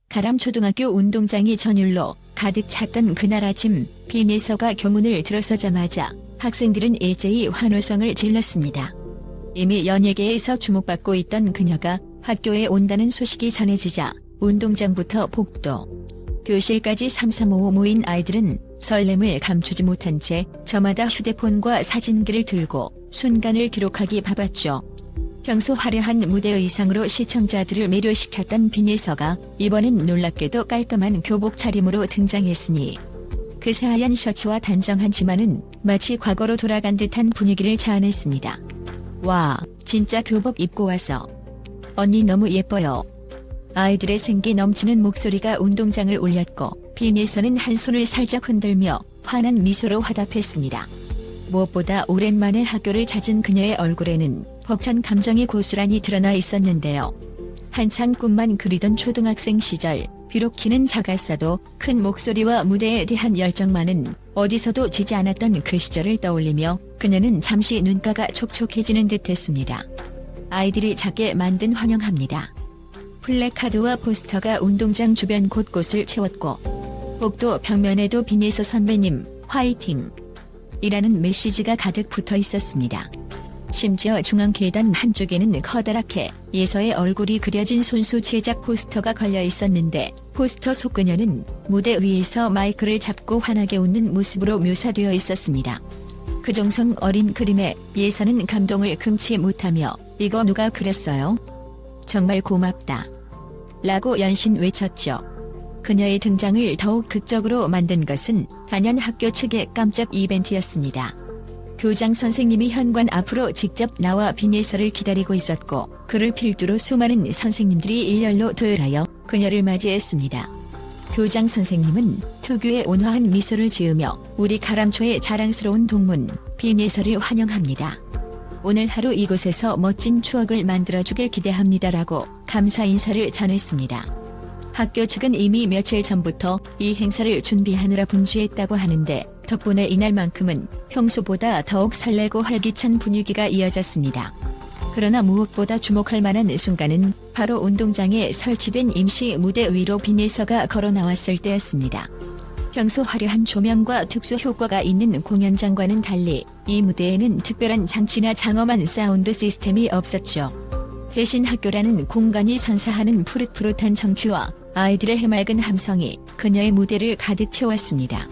가람초등학교 운동장이 전율로 가득 찼던 그날 아침, 비내서가 교문을 들어서자마자 학생들은 일제히 환호성을 질렀습니다. 이미 연예계에서 주목받고 있던 그녀가 학교에 온다는 소식이 전해지자 운동장부터 복도, 교실까지 삼삼오오 모인 아이들은 설렘을 감추지 못한 채 저마다 휴대폰과 사진기를 들고 순간을 기록하기 바빴죠. 평소 화려한 무대 의상으로 시청자들을 매료시켰던 비내서가 이번엔 놀랍게도 깔끔한 교복 차림으로 등장했으니 그 새하얀 셔츠와 단정한 치마는 마치 과거로 돌아간 듯한 분위기를 자아냈습니다. 와, 진짜 교복 입고 와서 언니 너무 예뻐요. 아이들의 생기 넘치는 목소리가 운동장을 울렸고 비내서는 한 손을 살짝 흔들며 환한 미소로 화답했습니다. 무엇보다 오랜만에 학교를 찾은 그녀의 얼굴에는 벅찬 감정이 고스란히 드러나 있었는데요. 한창 꿈만 그리던 초등학생 시절, 비록 키는 작았어도 큰 목소리와 무대에 대한 열정만은 어디서도 지지 않았던 그 시절을 떠올리며 그녀는 잠시 눈가가 촉촉해지는 듯했습니다. 아이들이 작게 만든 환영합니다. 플래카드와 포스터가 운동장 주변 곳곳을 채웠고 복도 벽면에도 비내서 선배님 화이팅! 이라는 메시지가 가득 붙어 있었습니다. 심지어 중앙 계단 한쪽에는 커다랗게 예서의 얼굴이 그려진 손수 제작 포스터가 걸려 있었는데 포스터 속 그녀는 무대 위에서 마이크를 잡고 환하게 웃는 모습으로 묘사되어 있었습니다. 그 정성 어린 그림에 예서는 감동을 금치 못하며 이거 누가 그렸어요? 정말 고맙다. 라고 연신 외쳤죠. 그녀의 등장을 더욱 극적으로 만든 것은 단연 학교 측의 깜짝 이벤트였습니다. 교장 선생님이 현관 앞으로 직접 나와 비내서를 기다리고 있었고 그를 필두로 수많은 선생님들이 일렬로 도열하여 그녀를 맞이했습니다. 교장 선생님은 특유의 온화한 미소를 지으며 우리 가람초의 자랑스러운 동문 비내서를 환영합니다. 오늘 하루 이곳에서 멋진 추억을 만들어주길 기대합니다라고 감사 인사를 전했습니다. 학교 측은 이미 며칠 전부터 이 행사를 준비하느라 분주했다고 하는데 덕분에 이날만큼은 평소보다 더욱 설레고 활기찬 분위기가 이어졌습니다. 그러나 무엇보다 주목할 만한 순간은 바로 운동장에 설치된 임시 무대 위로 비내서가 걸어 나왔을 때였습니다. 평소 화려한 조명과 특수 효과가 있는 공연장과는 달리 이 무대에는 특별한 장치나 장엄한 사운드 시스템이 없었죠. 대신 학교라는 공간이 선사하는 푸릇푸릇한 정취와 아이들의 해맑은 함성이 그녀의 무대를 가득 채웠습니다.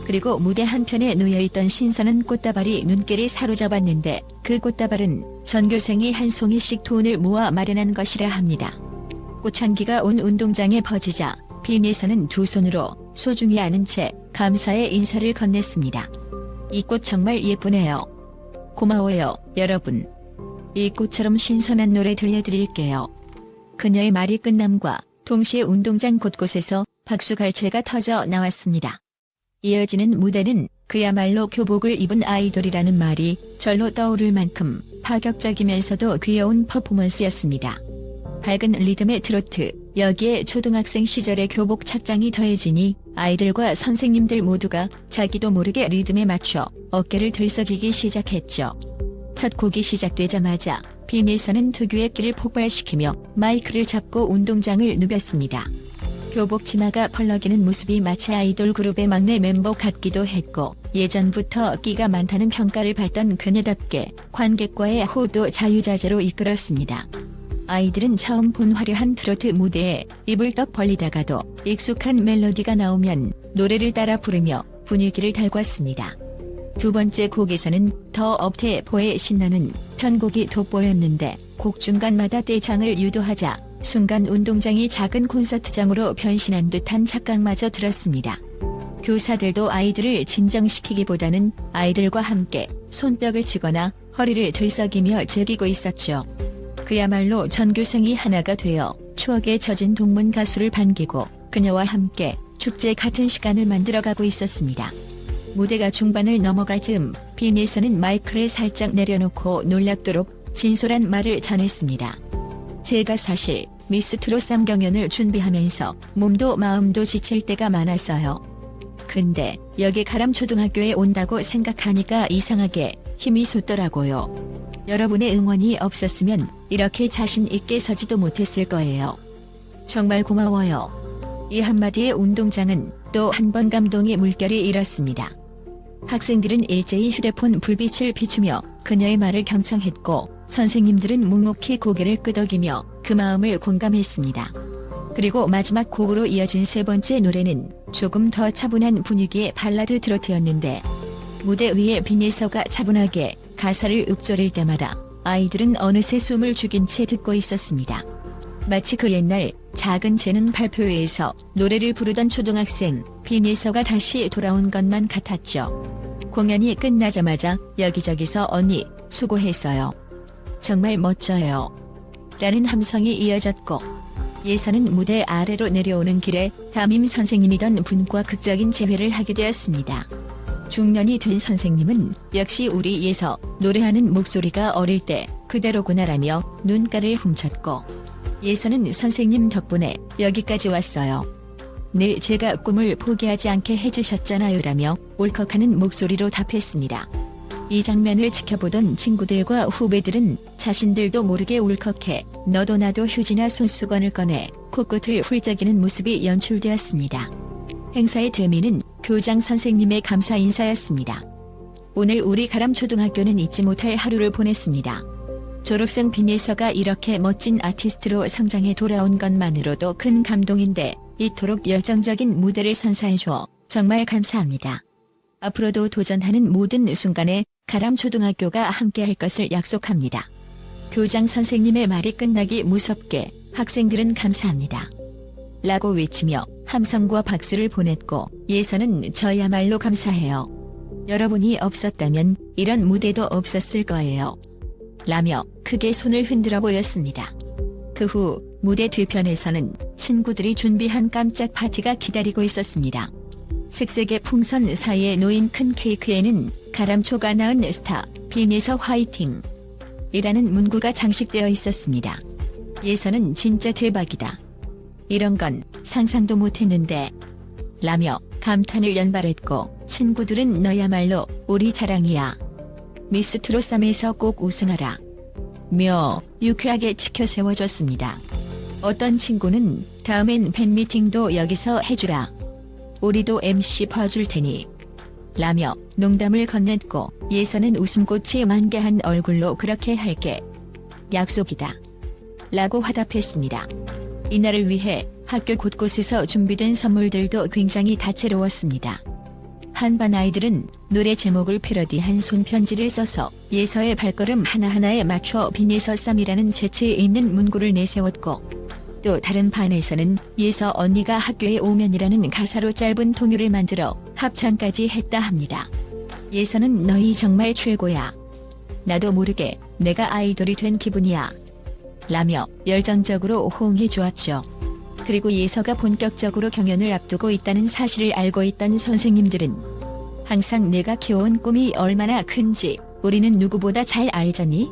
그리고 무대 한편에 놓여있던 신선한 꽃다발이 눈길을 사로잡았는데 그 꽃다발은 전교생이 한 송이씩 돈을 모아 마련한 것이라 합니다. 꽃향기가 온 운동장에 퍼지자 비내서는 두 손으로 소중히 안은 채 감사의 인사를 건넸습니다. 이 꽃 정말 예쁘네요. 고마워요, 여러분. 이 꽃처럼 신선한 노래 들려드릴게요. 그녀의 말이 끝남과 동시에 운동장 곳곳에서 박수갈채가 터져 나왔습니다. 이어지는 무대는 그야말로 교복을 입은 아이돌이라는 말이 절로 떠오를 만큼 파격적이면서도 귀여운 퍼포먼스였습니다. 밝은 리듬의 트로트, 여기에 초등학생 시절의 교복 착장이 더해지니 아이들과 선생님들 모두가 자기도 모르게 리듬에 맞춰 어깨를 들썩이기 시작했죠. 첫 곡이 시작되자마자 비내서는 특유의 끼를 폭발시키며 마이크를 잡고 운동장을 누볐습니다. 교복 치마가 펄럭이는 모습이 마치 아이돌 그룹의 막내 멤버 같기도 했고 예전부터 끼가 많다는 평가를 받던 그녀답게 관객과의 호도 자유자재로 이끌었습니다. 아이들은 처음 본 화려한 트로트 무대에 입을 떡 벌리다가도 익숙한 멜로디가 나오면 노래를 따라 부르며 분위기를 달궜습니다. 두 번째 곡에서는 더 업템포의 신나는 편곡이 돋보였는데 곡 중간마다 떼창을 유도하자 순간 운동장이 작은 콘서트장으로 변신한 듯한 착각마저 들었습니다. 교사들도 아이들을 진정시키기보다는 아이들과 함께 손뼉을 치거나 허리를 들썩이며 즐기고 있었죠. 그야말로 전교생이 하나가 되어 추억에 젖은 동문 가수를 반기고 그녀와 함께 축제 같은 시간을 만들어가고 있었습니다. 무대가 중반을 넘어갈 즈음 비내서는 마이크를 살짝 내려놓고 놀랍도록 진솔한 말을 전했습니다. 제가 사실 미스트롯 3경연을 준비하면서 몸도 마음도 지칠 때가 많았어요. 근데 여기 가람초등학교에 온다고 생각하니까 이상하게 힘이 솟더라고요. 여러분의 응원이 없었으면 이렇게 자신 있게 서지도 못했을 거예요. 정말 고마워요. 이 한마디의 운동장은 또 한 번 감동의 물결이 일었습니다. 학생들은 일제히 휴대폰 불빛을 비추며 그녀의 말을 경청했고 선생님들은 묵묵히 고개를 끄덕이며 그 마음을 공감했습니다. 그리고 마지막 곡으로 이어진 세 번째 노래는 조금 더 차분한 분위기의 발라드 트로트였는데 무대 위에 빈예서가 차분하게 가사를 읊조릴 때마다 아이들은 어느새 숨을 죽인 채 듣고 있었습니다. 마치 그 옛날 작은 재능 발표회에서 노래를 부르던 초등학생 빈예서가 다시 돌아온 것만 같았죠. 공연이 끝나자마자 여기저기서 언니 수고했어요. 정말 멋져요. 라는 함성이 이어졌고 예서는 무대 아래로 내려오는 길에 담임 선생님이던 분과 극적인 재회를 하게 되었습니다. 중년이 된 선생님은 역시 우리 예서 노래하는 목소리가 어릴 때 그대로구나라며 눈가를 훔쳤고 예서는 선생님 덕분에 여기까지 왔어요. 늘 제가 꿈을 포기하지 않게 해주셨잖아요 라며 울컥하는 목소리로 답했습니다. 이 장면을 지켜보던 친구들과 후배들은 자신들도 모르게 울컥해 너도 나도 휴지나 손수건을 꺼내 코끝을 훌쩍이는 모습이 연출되었습니다. 행사의 대미는 교장 선생님의 감사 인사였습니다. 오늘 우리 가람초등학교는 잊지 못할 하루를 보냈습니다. 졸업생 빈예서가 이렇게 멋진 아티스트로 성장해 돌아온 것만으로도 큰 감동인데 이토록 열정적인 무대를 선사해줘 정말 감사합니다. 앞으로도 도전하는 모든 순간에 가람초등학교가 함께할 것을 약속합니다. 교장 선생님의 말이 끝나기 무섭게 학생들은 감사합니다. 라고 외치며 함성과 박수를 보냈고 예서는 저야말로 감사해요. 여러분이 없었다면 이런 무대도 없었을 거예요. 라며 크게 손을 흔들어 보였습니다. 그 후 무대 뒤편에서는 친구들이 준비한 깜짝 파티가 기다리고 있었습니다. 색색의 풍선 사이에 놓인 큰 케이크에는 가람초가 낳은 스타 빈예서 화이팅! 이라는 문구가 장식되어 있었습니다. 예서는 진짜 대박이다. 이런 건 상상도 못했는데 라며 감탄을 연발했고 친구들은 너야말로 우리 자랑이야. 미스 트롯3에서 꼭 우승하라. 며 유쾌하게 치켜 세워줬습니다. 어떤 친구는 다음엔 팬미팅도 여기서 해주라. 우리도 MC 봐줄 테니. 라며 농담을 건넸고 예서는 웃음꽃이 만개한 얼굴로 그렇게 할게. 약속이다. 라고 화답했습니다. 이날을 위해 학교 곳곳에서 준비된 선물들도 굉장히 다채로웠습니다. 한반 아이들은 노래 제목을 패러디한 손편지를 써서 예서의 발걸음 하나하나에 맞춰 빈예서 쌈이라는 재치 있는 문구를 내세웠고 또 다른 반에서는 예서 언니가 학교에 오면이라는 가사로 짧은 통유를 만들어 합창까지 했다 합니다. 예서는 너희 정말 최고야. 나도 모르게 내가 아이돌이 된 기분이야. 라며 열정적으로 호응해 주었죠. 그리고 예서가 본격적으로 경연을 앞두고 있다는 사실을 알고 있던 선생님들은 항상 내가 키워온 꿈이 얼마나 큰지 우리는 누구보다 잘 알잖니?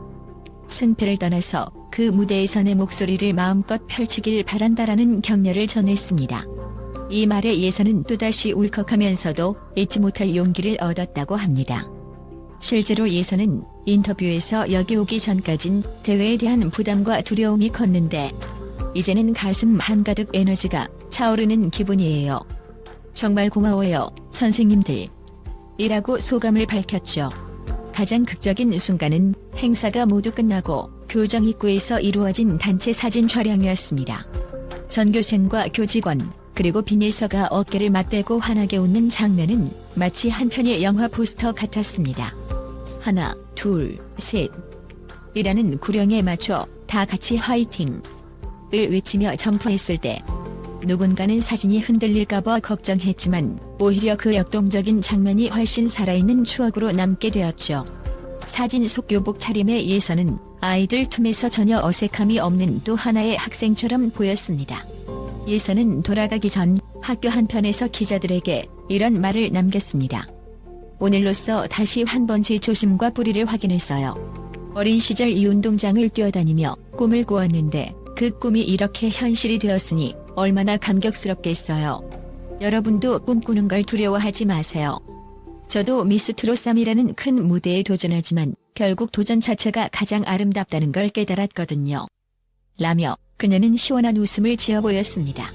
승패를 떠나서 그 무대에서 내 목소리를 마음껏 펼치길 바란다라는 격려를 전했습니다. 이 말에 예서는 또다시 울컥하면서도 잊지 못할 용기를 얻었다고 합니다. 실제로 예서는 인터뷰에서 여기 오기 전까진 대회에 대한 부담과 두려움이 컸는데 이제는 가슴 한가득 에너지가 차오르는 기분이에요. 정말 고마워요, 선생님들. 이라고 소감을 밝혔죠. 가장 극적인 순간은 행사가 모두 끝나고 교정 입구에서 이루어진 단체 사진 촬영이었습니다. 전교생과 교직원 그리고 빈예서가 어깨를 맞대고 환하게 웃는 장면은 마치 한 편의 영화 포스터 같았습니다. 하나, 둘, 셋 이라는 구령에 맞춰 다 같이 화이팅! 을 외치며 점프했을 때 누군가는 사진이 흔들릴까봐 걱정했지만 오히려 그 역동적인 장면이 훨씬 살아있는 추억으로 남게 되었죠. 사진 속 교복 차림의 예서는 아이들 틈에서 전혀 어색함이 없는 또 하나의 학생처럼 보였습니다. 예서는 돌아가기 전 학교 한편에서 기자들에게 이런 말을 남겼습니다. 오늘로써 다시 한 번지 초심과 뿌리를 확인했어요. 어린 시절 이 운동장을 뛰어다니며 꿈을 꾸었는데 그 꿈이 이렇게 현실이 되었으니 얼마나 감격스럽겠어요. 여러분도 꿈꾸는 걸 두려워하지 마세요. 저도 미스 트롯3이라는 큰 무대에 도전하지만 결국 도전 자체가 가장 아름답다는 걸 깨달았거든요. 라며 그녀는 시원한 웃음을 지어 보였습니다.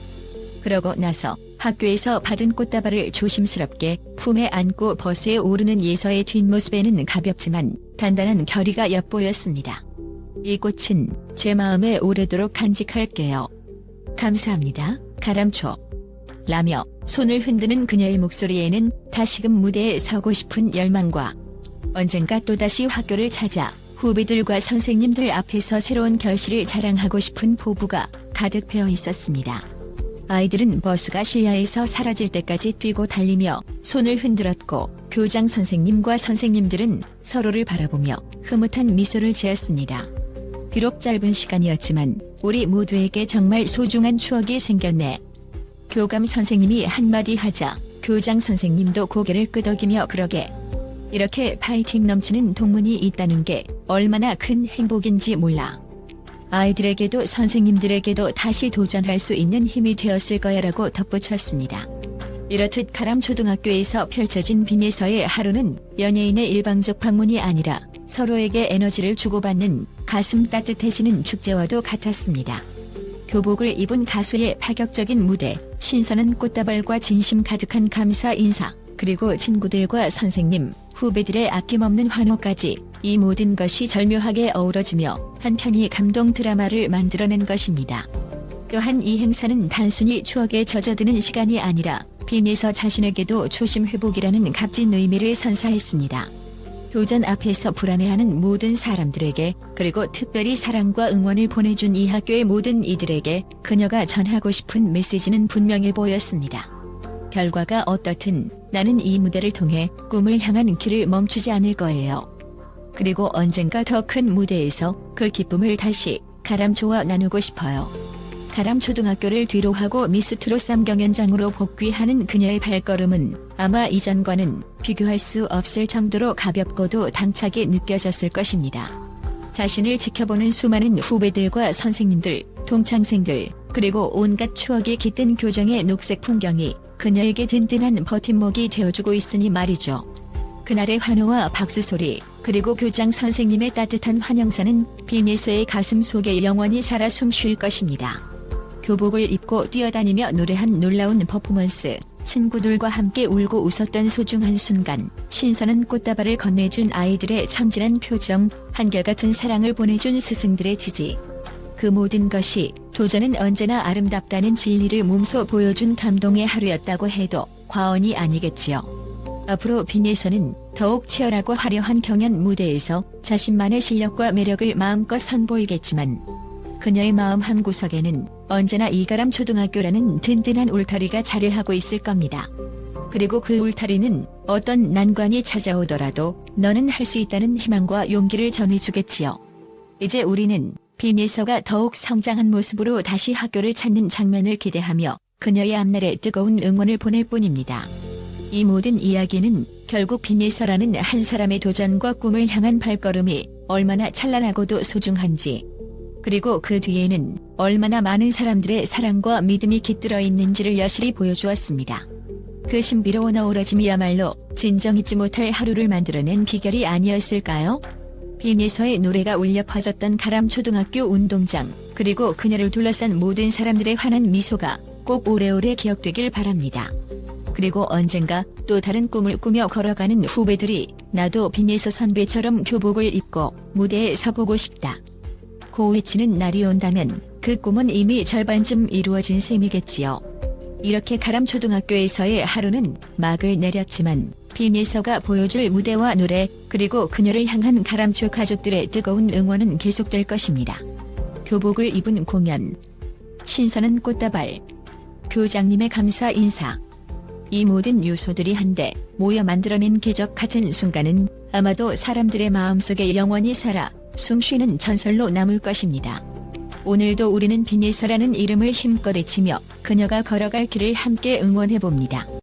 그러고 나서 학교에서 받은 꽃다발을 조심스럽게 품에 안고 버스에 오르는 예서의 뒷모습에는 가볍지만 단단한 결의가 엿보였습니다. 이 꽃은 제 마음에 오래도록 간직할게요. 감사합니다, 가람초. 라며 손을 흔드는 그녀의 목소리에는 다시금 무대에 서고 싶은 열망과 언젠가 또다시 학교를 찾아 후배들과 선생님들 앞에서 새로운 결실을 자랑하고 싶은 포부가 가득 배어 있었습니다. 아이들은 버스가 시야에서 사라질 때까지 뛰고 달리며 손을 흔들었고 교장 선생님과 선생님들은 서로를 바라보며 흐뭇한 미소를 지었습니다. 비록 짧은 시간이었지만 우리 모두에게 정말 소중한 추억이 생겼네. 교감 선생님이 한마디 하자 교장 선생님도 고개를 끄덕이며 그러게. 이렇게 파이팅 넘치는 동문이 있다는 게 얼마나 큰 행복인지 몰라. 아이들에게도 선생님들에게도 다시 도전할 수 있는 힘이 되었을 거야라고 덧붙였습니다. 이렇듯 가람초등학교에서 펼쳐진 빈에서의 하루는 연예인의 일방적 방문이 아니라 서로에게 에너지를 주고받는 가슴 따뜻해지는 축제와도 같았습니다. 교복을 입은 가수의 파격적인 무대, 신선한 꽃다발과 진심 가득한 감사 인사, 그리고 친구들과 선생님, 후배들의 아낌없는 환호까지 이 모든 것이 절묘하게 어우러지며 한편의 감동 드라마를 만들어낸 것입니다. 또한 이 행사는 단순히 추억에 젖어드는 시간이 아니라 빈에서 자신에게도 초심 회복이라는 값진 의미를 선사했습니다. 도전 앞에서 불안해하는 모든 사람들에게, 그리고 특별히 사랑과 응원을 보내준 이 학교의 모든 이들에게 그녀가 전하고 싶은 메시지는 분명해 보였습니다. 결과가 어떻든 나는 이 무대를 통해 꿈을 향한 길을 멈추지 않을 거예요. 그리고 언젠가 더 큰 무대에서 그 기쁨을 다시 가람초와 나누고 싶어요. 가람초등학교를 뒤로 하고 미스트롯 3경연장으로 복귀하는 그녀의 발걸음은 아마 이전과는 비교할 수 없을 정도로 가볍고도 당차게 느껴졌을 것입니다. 자신을 지켜보는 수많은 후배들과 선생님들, 동창생들, 그리고 온갖 추억이 깃든 교정의 녹색 풍경이 그녀에게 든든한 버팀목이 되어주고 있으니 말이죠. 그날의 환호와 박수소리, 그리고 교장 선생님의 따뜻한 환영사는 빈에서의 가슴 속에 영원히 살아 숨쉴 것입니다. 교복을 입고 뛰어다니며 노래한 놀라운 퍼포먼스, 친구들과 함께 울고 웃었던 소중한 순간, 신선한 꽃다발을 건네준 아이들의 참진한 표정, 한결같은 사랑을 보내준 스승들의 지지. 그 모든 것이 도전은 언제나 아름답다는 진리를 몸소 보여준 감동의 하루였다고 해도 과언이 아니겠지요. 앞으로 빈에서는 더욱 치열하고 화려한 경연 무대에서 자신만의 실력과 매력을 마음껏 선보이겠지만 그녀의 마음 한구석에는 언제나 이가람초등학교라는 든든한 울타리가 자리하고 있을 겁니다. 그리고 그 울타리는 어떤 난관이 찾아오더라도 너는 할 수 있다는 희망과 용기를 전해주겠지요. 이제 우리는 빈에서가 더욱 성장한 모습으로 다시 학교를 찾는 장면을 기대하며 그녀의 앞날에 뜨거운 응원을 보낼 뿐입니다. 이 모든 이야기는 결국 빈에서라는 한 사람의 도전과 꿈을 향한 발걸음이 얼마나 찬란하고도 소중한지, 그리고 그 뒤에는 얼마나 많은 사람들의 사랑과 믿음이 깃들어 있는지를 여실히 보여주었습니다. 그 신비로운 어우러짐이야말로 진정 잊지 못할 하루를 만들어낸 비결이 아니었을까요? 빈에서의 노래가 울려 퍼졌던 가람초등학교 운동장, 그리고 그녀를 둘러싼 모든 사람들의 환한 미소가 꼭 오래오래 기억되길 바랍니다. 그리고 언젠가 또 다른 꿈을 꾸며 걸어가는 후배들이 나도 빈에서 선배처럼 교복을 입고 무대에 서보고 싶다 고 외치는 날이 온다면 그 꿈은 이미 절반쯤 이루어진 셈이겠지요. 이렇게 가람초등학교에서의 하루는 막을 내렸지만 빈에서가 보여줄 무대와 노래, 그리고 그녀를 향한 가람초 가족들의 뜨거운 응원은 계속될 것입니다. 교복을 입은 공연, 신선한 꽃다발, 교장님의 감사 인사, 이 모든 요소들이 한데 모여 만들어낸 기적 같은 순간은 아마도 사람들의 마음속에 영원히 살아 숨쉬는 전설로 남을 것입니다. 오늘도 우리는 빈에서라는 이름을 힘껏 외치며 그녀가 걸어갈 길을 함께 응원해봅니다.